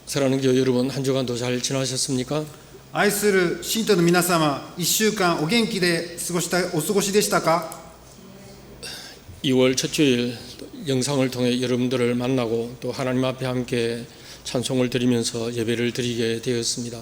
사랑하는 교회 여러분, 한 주간도 잘 지나셨습니까? 愛する信徒の皆様、1週間お元気でお過ごしでしたか？ 2월 첫 주일 영상을 통해 여러분들을 만나고 또 하나님 앞에 함께 찬송을 드리면서 예배를 드리게 되었습니다.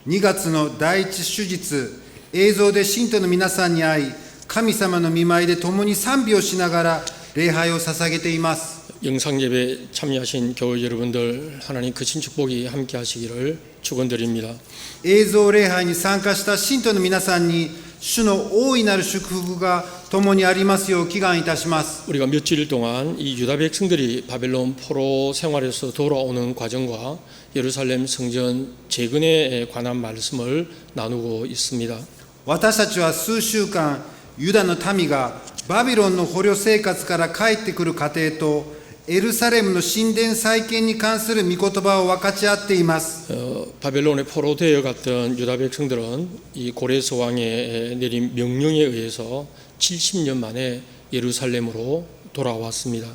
2月の第一手術、映像で信徒の皆さんに会い、神様の御前で共に賛美をしながら礼拝を捧げています。 영상 예배 참여하신 교회 여러분들, 하나님 크신 축복이 함께 하시기를 축원드립니다. 映像礼拝に参加した信徒の皆さんに主の大いなる祝福が共にありますよう祈願いたします。 우리가 몇 주일 동안 이 유다 백성들이 바벨론 포로 생활에서 돌아오는 과정과 예루살렘 성전 재건에 관한 말씀을 나누고 있습니다. 私たちは数週間、ユダの民がバビロンの捕虜生活から帰ってくる過程とエルサレムの神殿再建に関する御言葉を分かち合っています。 바벨론에 포로 되어갔던 유다 백성들은 이 고레스 왕의 내린 명령에 의해서 70년 만에 예루살렘으로 돌아왔습니다.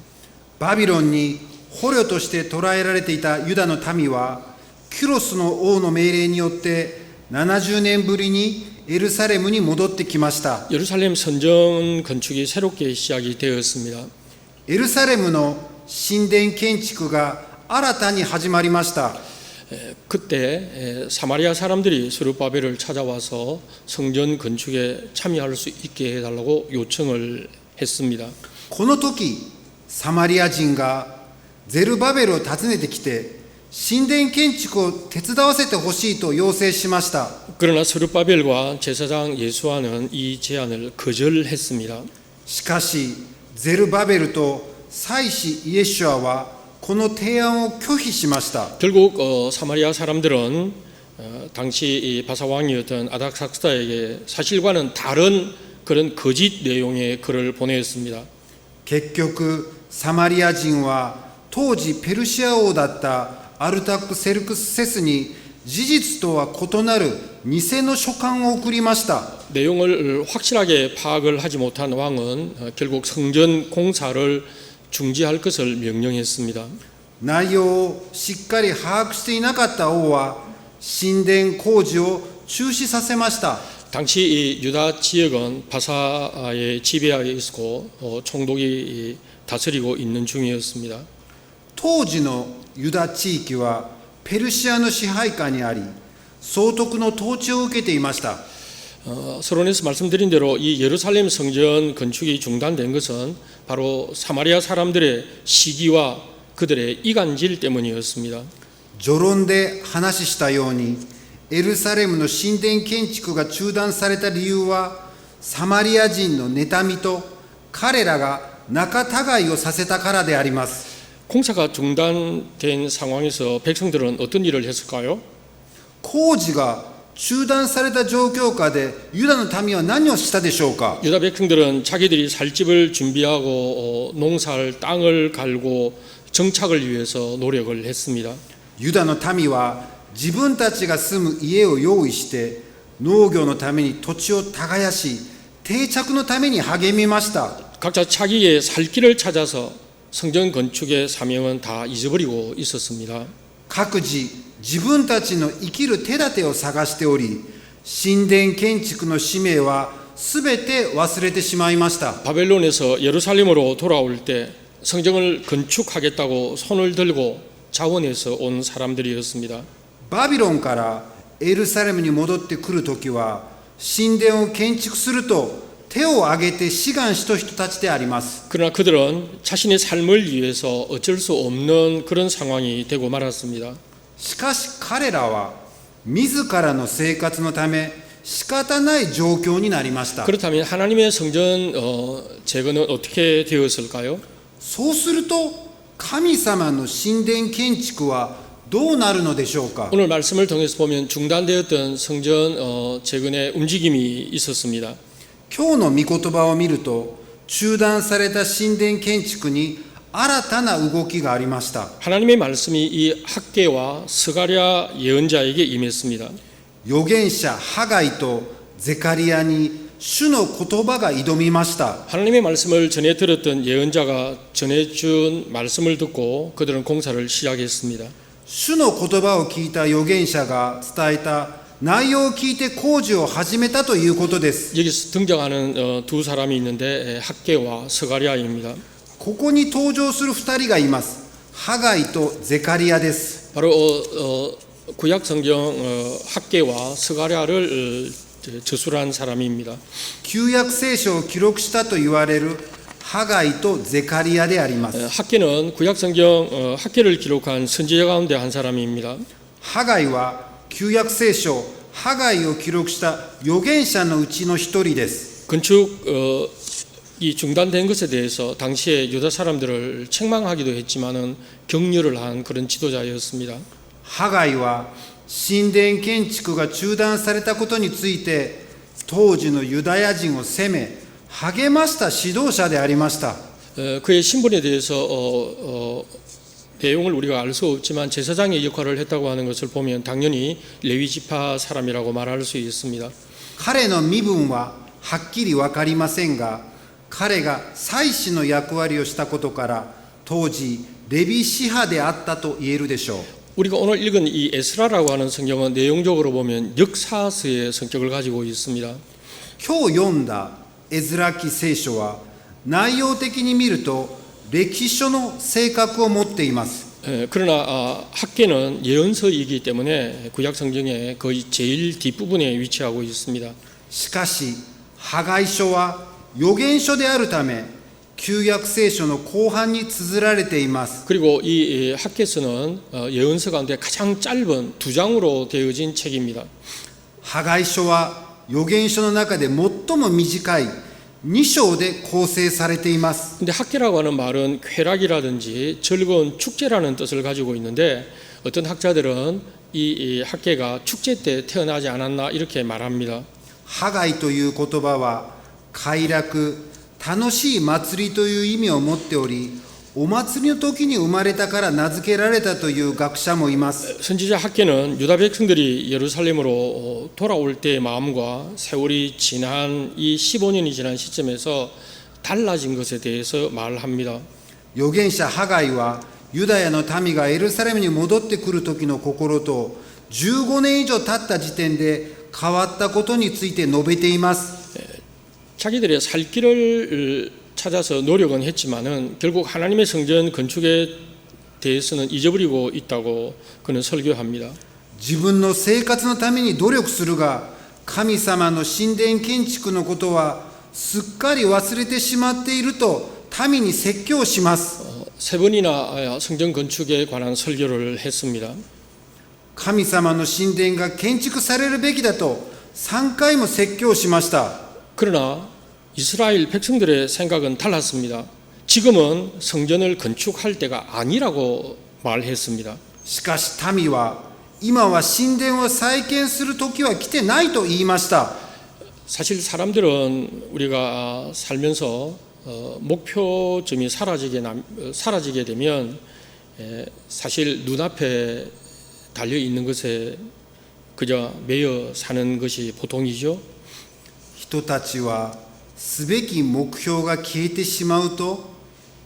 バビロンに捕虜として捕らえられていたユダの民はキュロスの王の命令によって70年ぶりにエルサレムに戻ってきました。 예루살렘 성전 건축이 새롭게 시작이 되었습니다. エルサレムの神殿建築が新たに始まりました。 그때 사마리아 사람들이 스룹바벨을 찾아와서 성전 건축에 참여할 수 있게 해달라고 요청을 했습니다. この時、サマリア人がゼルバベルを訪ねてきて、神殿建築を手伝わせてほしいと要請しました。 그러나 스룹바벨과 제사장 예수아는 이 제안을 거절했습니다. しかし、ゼルバベルと祭司イエシュアはこの提案を拒否しました。 결국 사마리아 사람들은 당시 바사왕이었던 아닥삭스다에게 사실과는 다른 그런 거짓 내용의 글을 보냈습니다. 結局、サマリア人は当時ペルシア王だったアルタクセルクスセスに事実とは異なる偽の書簡を送りました。 내용을 확실하게 파악을 하지 못한 왕은 결국 성전 공사를 중지할 것을 명령했습니다. 内容をしっかり把握していなかった王は神殿工事を中止させました。 당시 이 유다 지역은 바사의 지배하에 있었고 총독이 다스리고 있는 중이었습니다. 当時のユダ地域はペルシアの支配下にあり、総督の統治を受けていました。 서론에서 말씀드린 대로 이 예루살렘 성전 건축이 중단된 것은 바로 사마리아 사람들의 시기와 그들의 이간질 때문이었습니다. 序論で話したように、エルサレムの神殿建築が中断された理由は、サマリア人の妬みと彼らが仲違いをさせたからであります。 공사가 중단된 상황에서 백성들은 어떤 일을 했을까요? 工事が中断された状況下でユダの民は何をしたでしょうか？ 유다 백성들은 자기들이 살 집을 준비하고 농사할 땅을 갈고 정착을 위해서 노력을 했습니다. ユダの民は自分たちが住む家を用意して農業のために土地を耕し定着のために励みました。 각자 자기의 살 길을 찾아서 성전 건축의 사명은 다 잊어버리고 있었습니다. 各自自分たちの生きる手立てを探しており、神殿建築の使命はすべて忘れてしまいました。 바벨론에서 예루살렘으로 돌아올 때 성전을 건축하겠다고 손을 들고 자원해서 온 사람들이었습니다. バビロンからエルサレムに戻ってくるときは、神殿を建築すると手を挙げて志願した人たちであります。 그러나 그들은 자신의 삶을 위해서 어쩔 수 없는 그런 상황이 되고 말았습니다. しかし彼らは自らの生活のため仕方ない状況になりました。 그렇다면 하나님의 성전 재건은 어떻게 되었을까요? そうすると神様の神殿建築はどうなるのでしょうか？ 오늘 말씀을 통해서 보면 중단되었던 성전 재건의 움직임이 있었습니다. 今日の御言葉を見ると中断された神殿建築に新たな動きがありました。 하나님의 말씀이 이 학개와 스가랴 예언자에게 임했습니다. 預言者ハガイとゼカリアに主の言葉が挑みました。 하나님의 말씀을 전해 들었던 예언자가 전해준 말씀을 듣고 그들은 공사를 시작했습니다. 主の言葉を聞いた預言者が伝えた内容を聞いて工事を始めたということです。 여기서 등장하는 두 사람이 있는데 학개와 스가랴입니다. ここに登場する2人がいます。ハガイとゼカリアです。 바로 구약 성경 학개와 스가랴를 저술한 사람입니다. 旧約聖書を記録したと言われるハガイとゼカリアであります。 학개는 구약 성경 학개를 기록한 선지자 가운데 한 사람입니다. ハガイは旧約聖書ハガイを記録した預言者のうちの一人です。 건축이 중단된 것에 대해서 당시에 유다 사람들을 책망하기도 했지만은 격려를 한 그런 지도자였습니다. ハガイは神殿建築が中断されたことについて当時のユダヤ人を責め励ました指導者でありました。 그의 신분에 대해서 내용을 우리가 알 수 없지만 제사장의 역할을 했다고 하는 것을 보면 당연히 레위 지파 사람이라고 말할 수 있습니다. 彼の身分ははっきり分かりませんが、彼が祭司の役割をしたことから当時レビ支派であったと言えるでしょう。 우리가 오늘 읽은 이 에스라라고 하는 성경은 내용적으로 보면 역사서의 성격을 가지고 있습니다. 今日読んだエズラ記聖書は内容的に見ると歴史書の性格を持っています。 그러나 학개는 예언서이기 때문에 구약 성경의 거의 제일 뒷부분에 위치하고 있습니다. しかしハガイ書は預言書であるため旧約聖書の後半に綴られています。 그리고 이 학개서는 예언서 가운데 가장 짧은 2장으로 되어진 책입니다. ハガイ書は預言書の中で最も短い2章で構成されています。 근데 학개라고 하는 말은 쾌락이라든지 즐거운 축제라는 뜻을 가지고 있는데 어떤 학자들은 이 학개가 축제 때 태어나지 않았나 이렇게 말합니다. ハガイという言葉は快楽、楽しい祭りという意味を持っており、お祭りの時に生まれたから名付けられたという学者もいます。 선지자 학개는 유다 백성들이 예루살렘으로 돌아올 때의 마음과 세월이 지난 이 15년이 지난 시점에서 달라진 것에 대해서 말합니다. 預言者ハガイはユダヤの民がエルサレムに戻ってくる時の心と15年以上経った時点で変わったことについて述べています。 자기들의 살 길을 찾아서 노력은 했지만은 결국 하나님의 성전 건축에 대해서는 잊어버리고 있다고 그는 설교합니다. 自分の生活のために努力するが、神様の神殿建築のことはすっかり忘れてしまっていると民に説教します。 세 번이나 성전 건축에 관한 설교를 했습니다. 神様の神殿が建築されるべきだと3回も説教しました。 그러나 이스라엘 백성들의 생각은 달랐습니다. 지금은 성전을 건축할 때가 아니라고 말했습니다. しかし民は今は神殿を再建する時は来てないと言いました。 사실 사람들은 우리가 살면서 목표점이 사라지게 되면 사실 눈앞에 달려 있는 것에 그저 매여 사는 것이 보통이죠. 人たちはすべき目標が消えてしまうと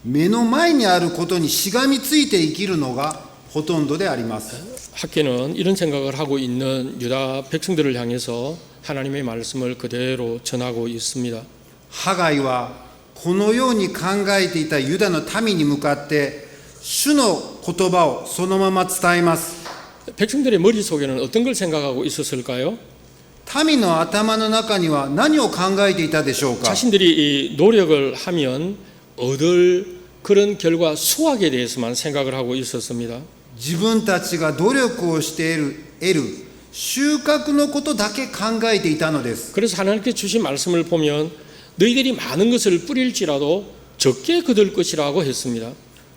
目の前にあることにしがみついて生きるのがほとんどであります。 학개는 이런 생각을 하고 있는 유다 백성들을 향해서 하나님의 말씀을 그대로 전하고 있습니다. ハガイはこのように考えていたユダの民に向かって主の言葉をそのまま伝えます。 백성들의 머릿속에는 어떤 걸 생각하고 있었을까요? 民の頭の中には何を考えていたでしょうか。 자신들이 이 노력을 하면 얻을 그런 결과 수확에 대해서만 생각을 하고 있었습니다. 自分たちが努力をして得る収穫のことだけ考えていたのです。 그래서 하나님께 주신 말씀을 보면 너희들이 많은 것을 뿌릴지라도 적게 거둘 것이라고 했습니다.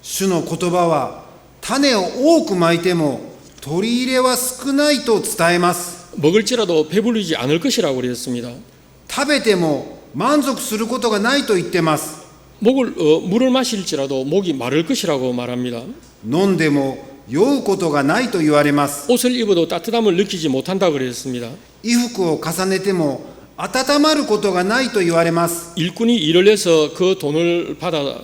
主の言葉は種を多くまいても取り入れは少ないと伝えます。 먹을지라도 배부르지 않을 것이라고 그랬습니다. 食べても満足することがないと言ってます。 물을 마실지라도 목이 마를 것이라고 말합니다. 飲んでも酔うことがないと言われます。 옷을 입어도 따뜻함을 느끼지 못한다 그랬습니다. 衣服を重ねても温まることがないと言われます。 일꾼이 일을 해서 그 돈을 받아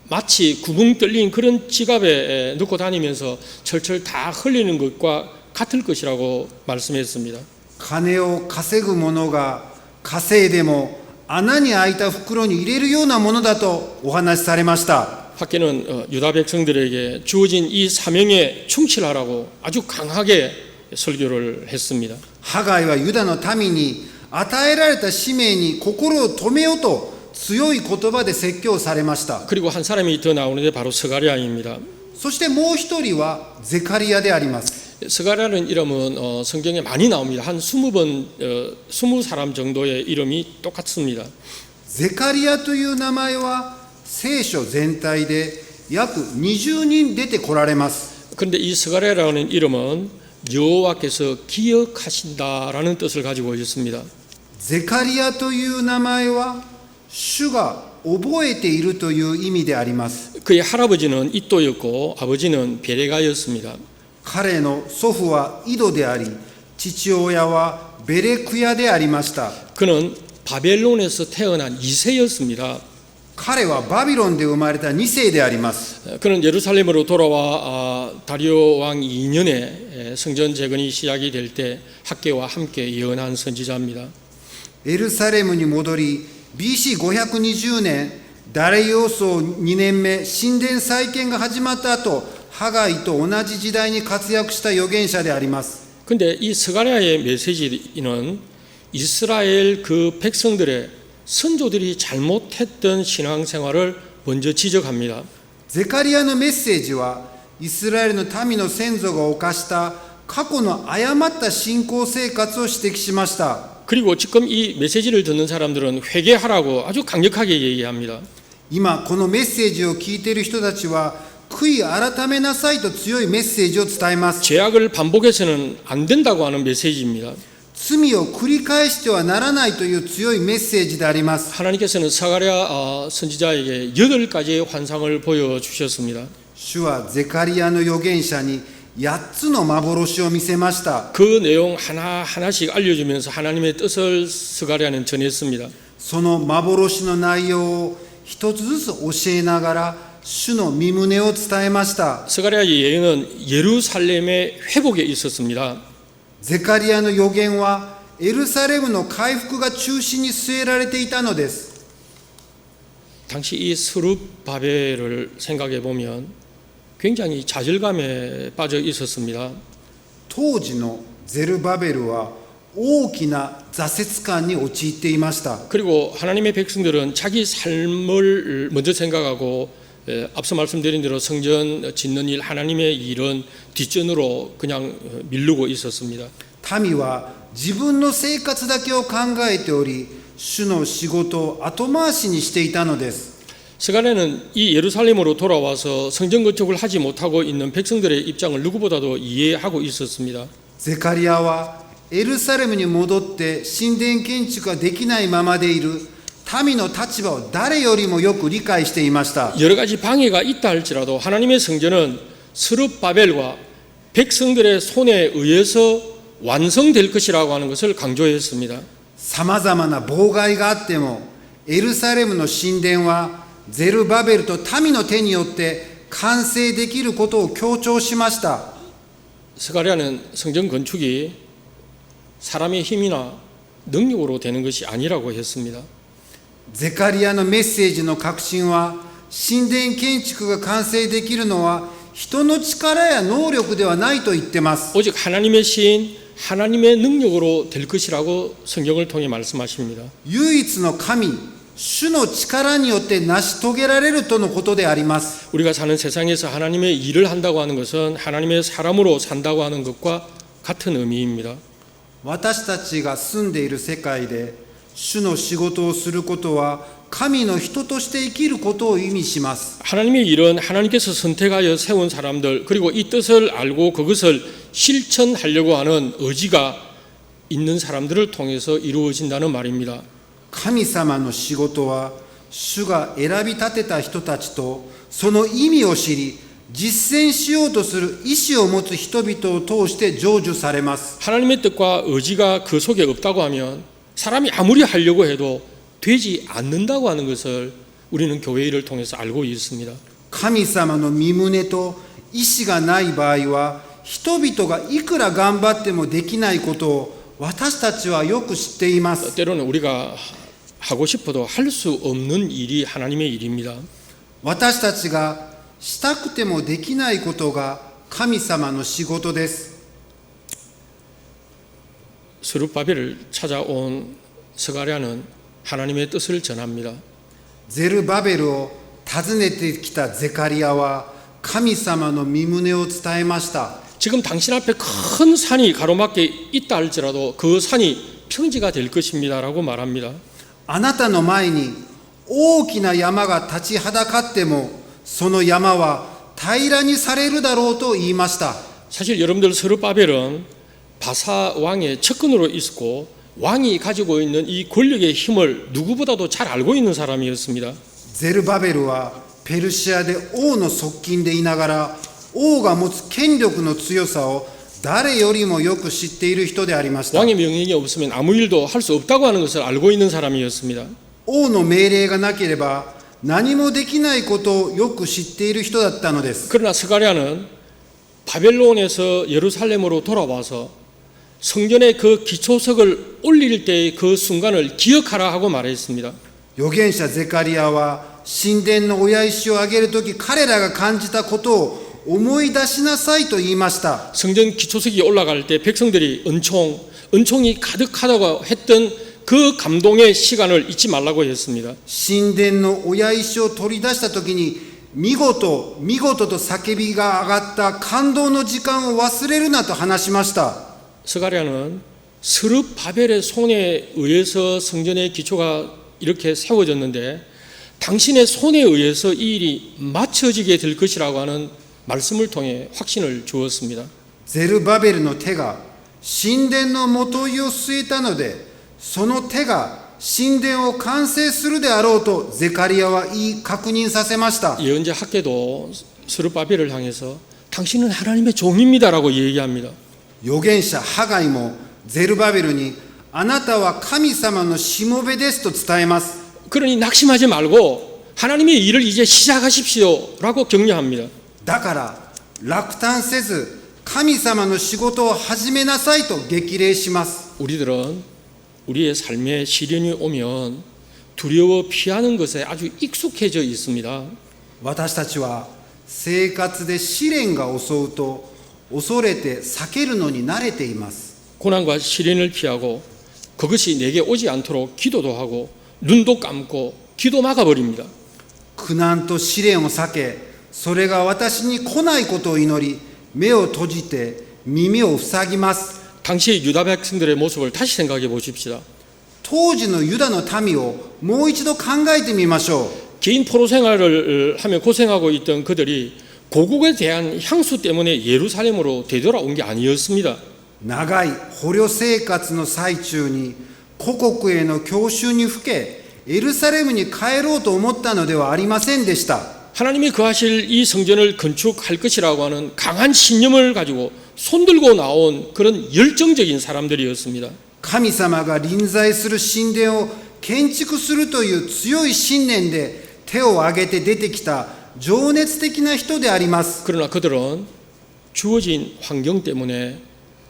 마치 구멍 뚫린 그런 지갑에 넣고 다니면서 철철 다 흘리는 것과 같을 것이라고 말씀했습니다. 金を稼ぐ者が稼いでも穴に開いた袋に入れるようなものだとお話しされました。 학계는 유다 백성들에게 주어진 이 사명에 충실하라고 아주 강하게 설교를 했습니다. ハガイはユダの民に与えられた使命に心を止めようと強い言葉で説教されました。 그리고 한 사람이 더 나오는데 바로 스가랴입니다. そしてもう一人はゼカリアであります。 스가랴는 이름은 성경에 많이 나옵니다. 한 20번, 20사람 정도의 이름이 똑같습니다. ゼカリアという名前は聖書全体で約20人出てこられます。 그런데 이 스가랴라는 이름은 여호와께서 기억하신다라는 뜻을 가지고 있습니다. ゼカリアという名前は主が覚えているという意味であります。 그의 할아버지는 이또였고 아버지는 베레가였습니다. 彼の祖父はイドであり、父親はベレクヤでありました。 그는 바벨론에서 태어난 2세였습니다. 彼はバビロンで生まれた2世であります。 그는 예루살렘으로 돌아와 다리오 왕 2년에 성전 재건이 시작이 될 때 학계와 함께 예언한 선지자입니다. エルサレムに戻り、BC520 年、ダレイオ王2年目、神殿再建が始まった後、ハガイと同じ時代に活躍した預言者であります。 근데 이 스가랴의 메시지는 이스라엘 그 백성들의 선조들이 잘못했던 신앙생활을 먼저 지적합니다. ゼカリアのメッセージは、イスラエルの民の先祖が犯した過去の誤った信仰生活を指摘しました。 그리고 지금 이 메시지를 듣는 사람들은 회개하라고 아주 강력하게 얘기합니다. 今このメッセージを聞いている人たちは悔い改めなさいと強いメッセージを伝えます。 죄악을 반복해서는 안 된다고 하는 메시지입니다. 罪を繰り返してはならないという強いメッセージであります。 하나님께서는 스가랴 선지자에게 8가지의 환상을 보여주셨습니다. 主はゼカリアの預言者に8つの幻を見せました。 그 내용 하나하나씩 알려주면서 하나님의 뜻을 스가랴는 전했습니다. その幻の内容を一つずつ教えながら主の御胸を伝えました。 스가랴의 예언은 예루살렘의 회복에 있었습니다. ゼカリアの預言はエルサレムの回復が中心に据えられていたのです。 당시 이 스룹바벨을 생각해 보면 굉장히 좌절감에 빠져 있었습니다. 当時のゼルバベルは大きな挫折感に陥っていました。 그리고 하나님의 백성들은 자기 삶을 먼저 생각하고 앞서 말씀드린 대로 성전 짓는 일, 하나님의 일은 뒷전으로 그냥 미루고 있었습니다. 民は自分の生活だけを考えており、主の仕事を後回しにしていたのです。 스가랴는 이 예루살렘으로 돌아와서 성전 건축을 하지 못하고 있는 백성들의 입장을 누구보다도 이해하고 있었습니다. ゼカリアはエルサレムに戻って神殿建築ができないままでいる民の立場を誰よりもよく理解していました。 여러 가지 방해가 있다 할지라도 하나님의 성전은 스룹바벨과 백성들의 손에 의해서 완성될 것이라고 하는 것을 강조했습니다. さまざまな妨害があってもエルサレムの神殿はゼルバベルと民の手によって完成できることを強調しました。 스가랴는 성전 건축이 사람의 힘이나 능력으로 되는 것이 아니라고 했습니다. ゼカリアのメッセージの核心は神殿建築が完成できるのは人の力や能力ではないと言ってます。 오직 하나님의 신, 하나님의 능력으로 될 것이라고 성경을 통해 말씀하십니다. 唯一の神、主の力によって成し遂げられるとのことであります。 우리가 사는 세상에서 하나님의 일을 한다고 하는 것은 하나님의 사람으로 산다고 하는 것과 같은 의미입니다. 私たちが住んでいる世界で主の仕事をすることは神の人として生きることを意味します。 하나님의 일은 하나님께서 선택하여 세운 사람들, 그리고 이 뜻을 알고 그것을 실천하려고 하는 의지가 있는 사람들을 통해서 이루어진다는 말입니다. 神様の仕事は主が選び立てた人たちとその意味を知り実践しようとする意志を持つ人々を通して成就されます。 하나님의 뜻과 의지가 그 속에 없다고 하면 사람이 아무리 하려고 해도 되지 않는다고 하는 것을 우리는 교회 일을 통해서 알고 있습니다. 神様の御胸と意志がない場合は、人々がいくら頑張ってもできないことを私たちはよく知っています。 때로는 우리가 하고 싶어도 할 수 없는 일이 하나님의 일입니다. 私たちがしたくてもできないことが神様の仕事です。 스룹바벨을 찾아온 스가랴는 하나님의 뜻을 전합니다. ゼルバベルを訪ねてきたゼカリアは神様の御胸を伝えました。 지금 당신 앞에 큰 산이 가로막혀 있다 할지라도 그 산이 평지가 될 것입니다라고 말합니다. あなたの前に大きな山が立ちはだかってもその山は平らにされるだろうと言いました。 사실 여러분들 스룹바벨은 바사 왕의 측근으로 있었고 왕이 가지고 있는 이 권력의 힘을 누구보다도 잘 알고 있는 사람이었습니다. ゼルバベルはペルシアで王の側近でいながら王が持つ権力の強さを誰よりもよく知っている人でありました。 왕의 명령이 없으면 아무 일도 할 수 없다고 하는 것을 알고 있는 사람이었습니다. 王の命令がなければ何もできないことをよく知っている人だったのです。 그러나 스가랴는 바벨론에서 예루살렘으로 돌아와서 성전의 그 기초석을 올릴 때의 그 순간을 기억하라 하고 말했습니다. 預言者ゼカリアは神殿の親石を上げるとき彼らが感じたことを思い出しなさいと言いました。 성전 기초석이 올라갈 때 백성들이 은총이 가득하다고 했던 그 감동의 시간을 잊지 말라고 했습니다. 神殿の親石を取り出したときに見事と叫びが上がった感動の時間を忘れるなと話しました。 스가랴는 스룹바벨의 손에 의해서 성전의 기초가 이렇게 세워졌는데 당신의 손에 의해서 이 일이 맞춰지게 될 것이라고 하는 말씀을 통해 확신을 주었습니다. ゼルバベルの手が神殿の元井を据えたのでその手が神殿を完成するであろうとゼカリアは言い確認させました。 예언자 학계도 스룹바벨을 향해서 당신은 하나님의 종입니다라고 얘기합니다. 預言者ハガイもゼルバベルにあなたは神様のしもべですと伝えます。 그러니 낙심하지 말고 하나님의 일을 이제 시작하십시오라고 격려합니다. だから落胆せず神様の仕事を始めなさいと激励します。 우리들은 우리의 삶에 시련이 오면 두려워 피하는 것에 아주 익숙해져 있습니다. 私たちは生活で試練が襲うと恐れて避けるのに慣れています。 고난과 시련을 피하고 그것이 내게 오지 않도록 기도도 하고 눈도 감고 귀도 막아버립니다. 苦難と試練を避けそれが私に来ないことを祈り目を閉じて耳を塞ぎます。 당시의 유다 백성들의 모습을 다시 생각해 보십시다. 当時のユダの民をもう一度考えてみましょう。 개인 포로 생활을 하며 고생하고 있던 그들이 고국에 대한 향수 때문에 예루살렘으로 되돌아온 게 아니었습니다. 長い捕虜生活の最中に故国への郷愁にふけエルサレムに帰ろうと思ったのではありませんでした。 하나님이 거하실 이 성전을 건축할 것이라고 하는 강한 신념을 가지고 손들고 나온 그런 열정적인 사람들이었습니다. 神様が臨在する神殿を建築するという強い信念で手を挙げて出てきた情熱的な人であります。 그러나 그들은 주어진 환경 때문에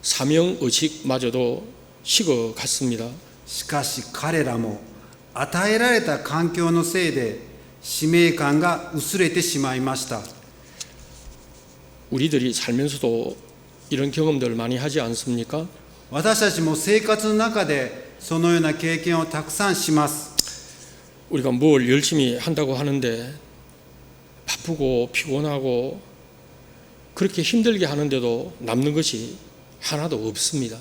사명의식마저도 식어갔습니다. しかし彼らも与えられた環境のせいで使命感が薄れてしまいました。 우리들이 살면서도 이런 경험들을 많이 하지 않습니까? 私たちも生活の中でそのような経験をたくさんします。 우리가 뭘 열심히 한다고 하는데 바쁘고 피곤하고 그렇게 힘들게 하는데도 남는 것이 하나도 없습니다.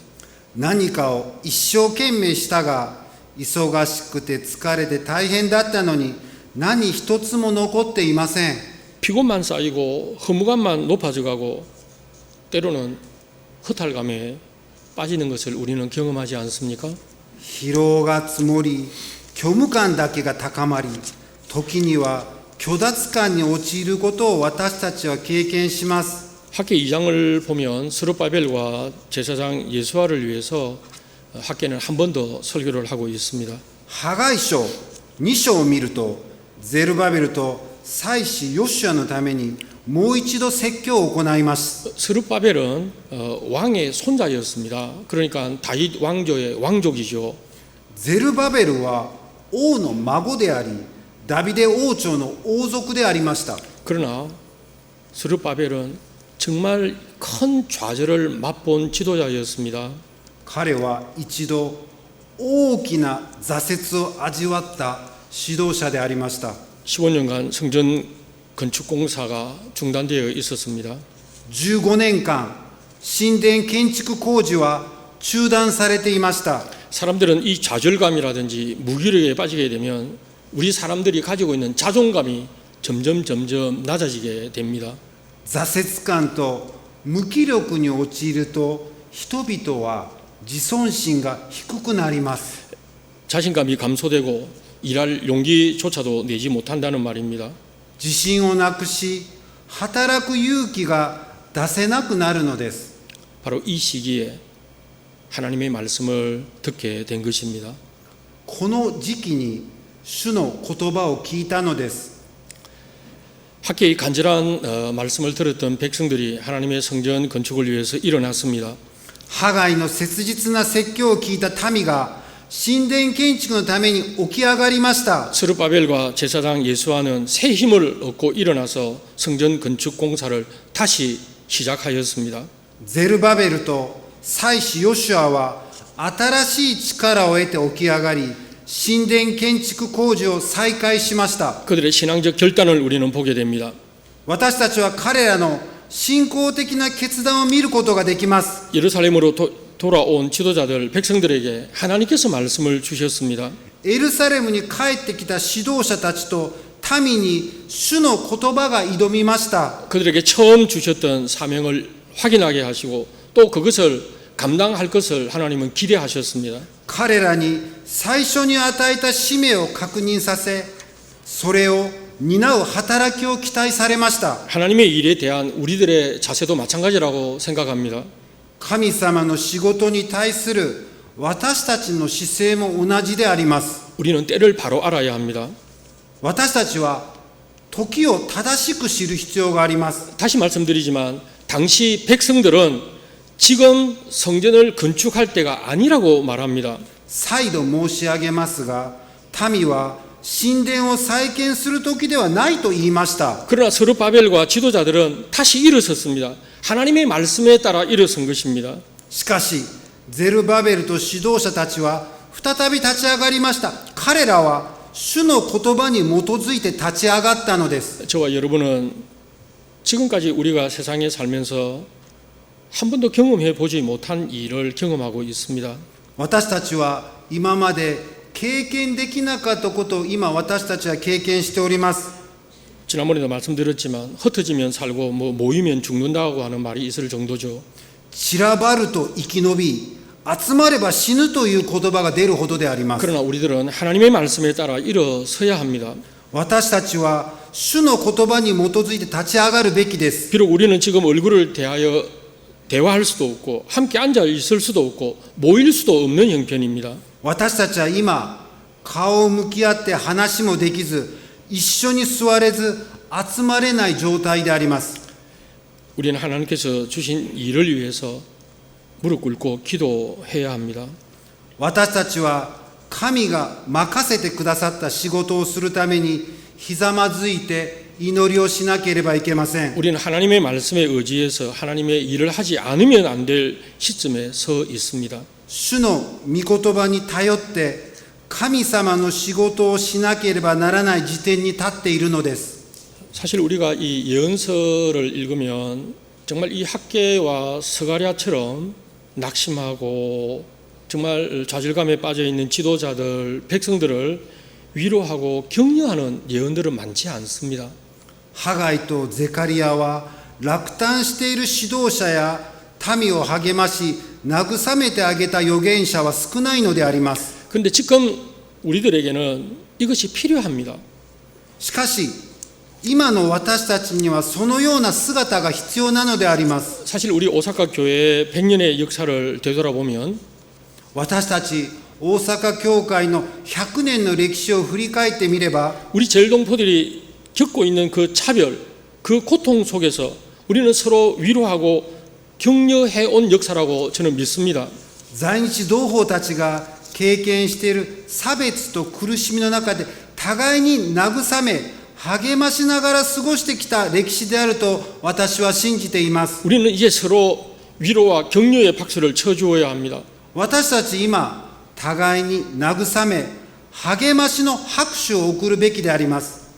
何かを一生懸命したが忙しくて疲れて大変だったのに何一つも残っていません。 피곤만 쌓이고 허무감만 높아져 가고 때로는 허탈감에 빠지는 것을 우리는 경험하지 않습니까? 疲労が積もり虚無感だけが高まり時には虚脱感に陥ることを私たちは経験します。 학계 2장을 보면 스룹바벨과 제사장 예수아를 위해서 학계는 한 번 더 설교를 하고 있습니다. ハガイ書2章を見るとゼルバベルと祭司ヨシュアのためにもう一度説教を行います。 스룹바벨은 왕의 손자였습니다. 그러니까 다윗 왕조의 왕족이죠. ゼルバベルは王の孫であり、ダビデ王朝の王族でありました。 그러나 스룹바벨은 정말 큰 좌절을 맛본 지도자였습니다. 彼は一度大きな挫折を味わった指導者でありました。 15년간 성전 건축 공사가 중단되어 있었습니다. 15年間、神殿建築工事は中断されていました。 사람들은 이 좌절감이라든지 무기력에 빠지게 되면 우리 사람들이 가지고 있는 자존감이 점점 낮아지게 됩니다. 挫折感と無気力に陥ると、人々は自尊心が低くなります。 자신감이 감소되고 일할 용기조차도 내지 못한다는 말입니다. 自信をなくし、働く勇気が出せなくなるのです。 바로 이 시기에 하나님의 말씀을 듣게 된 것입니다. この時期に主の言葉を聞いたのです。 학계의 간절한 말씀을 들었던 백성들이 하나님의 성전 건축을 위해서 일어났습니다. ハガイの切実な説教を聞いた民が神殿建築のために起き上がりました。 스룹바벨과 제사장 예수아는 새 힘을 얻고 일어나서 성전 건축 공사를 다시 시작하였습니다. ゼルバベルと祭司ヨシュアは新しい力を得て起き上がり、神殿建築工事を再開しました。 그들의 신앙적 결단을 우리는 보게 됩니다. 私たちは彼らの信仰的な決断を見ることができます。 예루살렘으로 돌아온 지도자들 백성들에게 하나님께서 말씀을 주셨습니다. エルサレムに帰ってきた指導者たちと民に主の言葉が挑みました。 그들에게 처음 주셨던 사명을 확인하게 하시고 또 그것을 감당할 것을 하나님은 기대하셨습니다. 彼らに最初に与えた使命を確認させ、それを担う働きを期待されました。 하나님의 일에 대한 우리들의 자세도 마찬가지라고 생각합니다. 神様の仕事に対する私たちの姿勢も同じであります。 우리는 때를 바로 알아야 합니다. 私たちは時を正しく知る必要があります。 다시 말씀드리지만 당시 백성들은 지금 성전을 건축할 때가 아니라고 말합니다. 再度申し上げますが、民は神殿を再建する時ではないと言いました。 그러나 스룹바벨과 지도자들은 다시 일어섰습니다. 하나님의 말씀에 따라 일어선 것입니다. しかし、ゼルバベルと指導者たちは再び立ち上がりました。彼らは主の言葉に基づいて立ち上がったのです。 저와 여러분은 지금까지 우리가 세상에 살면서 한 번도 경험해 보지 못한 일을 경험하고 있습니다. 私たちは今まで経験できなかったことを今私たちは経験しております。 지난번에도 말씀드렸지만 흩어지면 살고 모이면 죽는다고 하는 말이 있을 정도죠. 散らばると生き延び、集まれば死ぬという言葉が出るほどであります。 그러나 우리들은 하나님의 말씀에 따라 일어서야 합니다. 私たちは主の言葉に基づいて立ち上がるべきです。 비록 우리는 지금 얼굴을 대하여 대화할 수도 없고 함께 앉아 있을 수도 없고 모일 수도 없는 형편입니다. 私たちは今、顔を向き合って話もできず、一緒に座れず、集まれない状態であります。 우리는 하나님께서 주신 일을 위해서 무릎 꿇고 기도해야 합니다. 私たちは神が任せてくださった仕事をするためにひざまずいて祈りをしなければいけません。 우리는 하나님의 말씀에 의지해서 하나님의 일을 하지 않으면 안 될 시점에 서 있습니다. 主の御言葉に頼って神様の仕事をしなければならない時点に立っているのです。 사실 우리가 이 예언서를 읽으면 정말 이 학개와 스가랴처럼 낙심하고 정말 좌절감에 빠져 있는 지도자들, 백성들을 위로하고 격려하는 예언들은 많지 않습니다. ハガイとゼカリアは落胆している指導者や民を励まし慰めてあげた預言者は少ないのであります。 그런데 지금 우리들에게는 이것이 필요합니다. しかし今の私たちにはそのような姿が必要なのであります。 사실 우리 오사카 교회의 100년의 역사를 되돌아보면 私たち大阪教会の100年の歴史を振り返ってみれば 우리 제일동포들이 겪고 있는 그 차별, 그 고통 속에서 우리는 서로 위로하고 격려해 온 역사라고 저는 믿습니다. 在日同胞たちが経験している差別と苦しみの中で互いに慰め励ましながら過ごしてきた歴史であると私は信じています。 우리는 이제 서로 위로와 격려의 박수를 쳐주어야 합니다. 私たち今互いに慰め励ましの拍手を送るべきであります。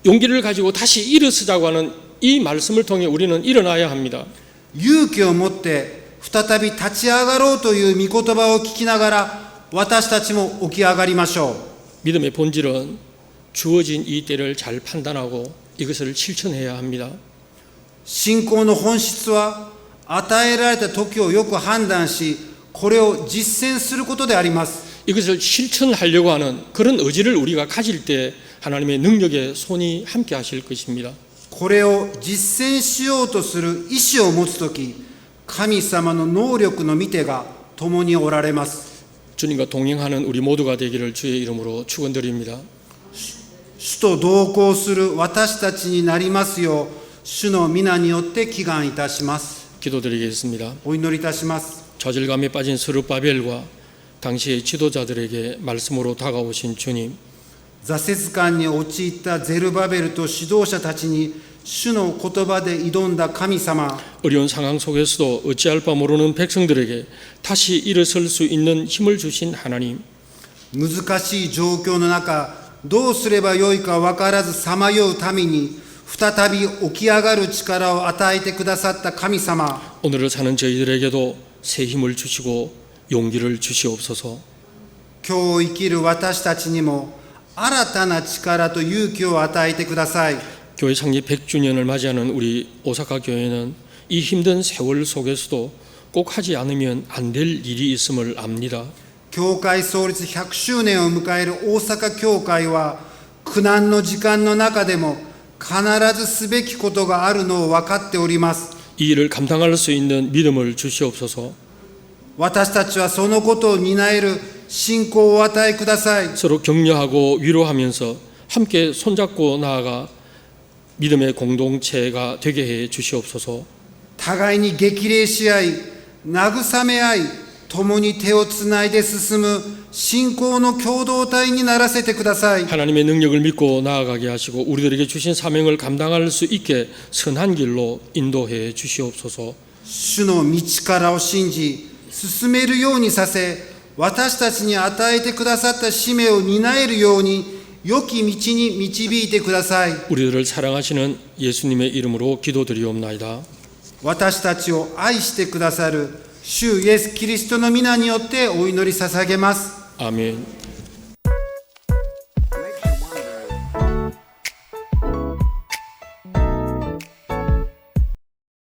용기를 가지고 다시 일어서자고 하는 이 말씀을 통해 우리는 일어나야 합니다. 勇気を持って再び立ち上がろうという御言葉を聞きながら私たちも起き上がりましょう。 믿음의 본질은 주어진 이 때를 잘 판단하고 이것을 실천해야 합니다. 信仰の本質は与えられた時をよく判断しこれを実践することであります。 이것을 실천하려고 하는 그런 의지를 우리가 가질 때 하나님의 능력의 손이 함께 하실 것입니다. これを実践しようとする意志を持つとき、神様の能力の御手が共におられます。 주님과 동행하는 우리 모두가 되기를 주의 이름으로 축원드립니다. 主と同行する私たちになりますよう、主の皆によって祈願いたします。 기도드리겠습니다. お祈りいたします。 좌절감에 빠진 스룹바벨과 당시의 지도자들에게 말씀으로 다가오신 주님, 挫折感に陥ったゼルバベルと指導者たちに主の言葉で挑んだ神様、 어려운 상황 속에서도 어찌할 바 모르는 백성들에게 다시 일어설 수 있는 힘을 주신 하나님, 難しい状況の中、どうすればよいか分からずさまよう民に再び起き上がる力を与えてくださった神様、 오늘을 사는 저희들에게도 새 힘을 주시고 용기를 주시옵소서. 今日生きる私たちにも新たな力と勇気を与えてください。 교회 창립 100주년을 맞이하는 우리 오사카 교회는 이 힘든 세월 속에서도 꼭 하지 않으면 안 될 일이 있음을 압니다. 教会創立100周年を迎える大阪教会は苦難の時間の中でも必ずすべきことがあるのを分かっております。 이 일을 감당할 수 있는 믿음을 주시옵소서. 私たちはそのことを担える信仰をお与えください。 서로 격려하고 위로하면서 함께 손잡고 나아가 믿음의 공동체가 되게 해 주시옵소서. 互いに激励し合い、慰め合い、共に手をつないで進む信仰の共同体にならせてください。 하나님의 능력을 믿고 나아가게 하시고 우리들에게 주신 사명을 감당할 수 있게 선한 길로 인도해 주시옵소서. 主の道からを信じ、進めるようにさせ、私たちに与えてくださった使命を担えるように、良き道に導いてください。 우리들을 사랑하시는 예수님의 이름으로 기도드리옵나이다. 私たちを愛してくださる主イエス・キリストの皆によってお祈り捧げます。 아멘.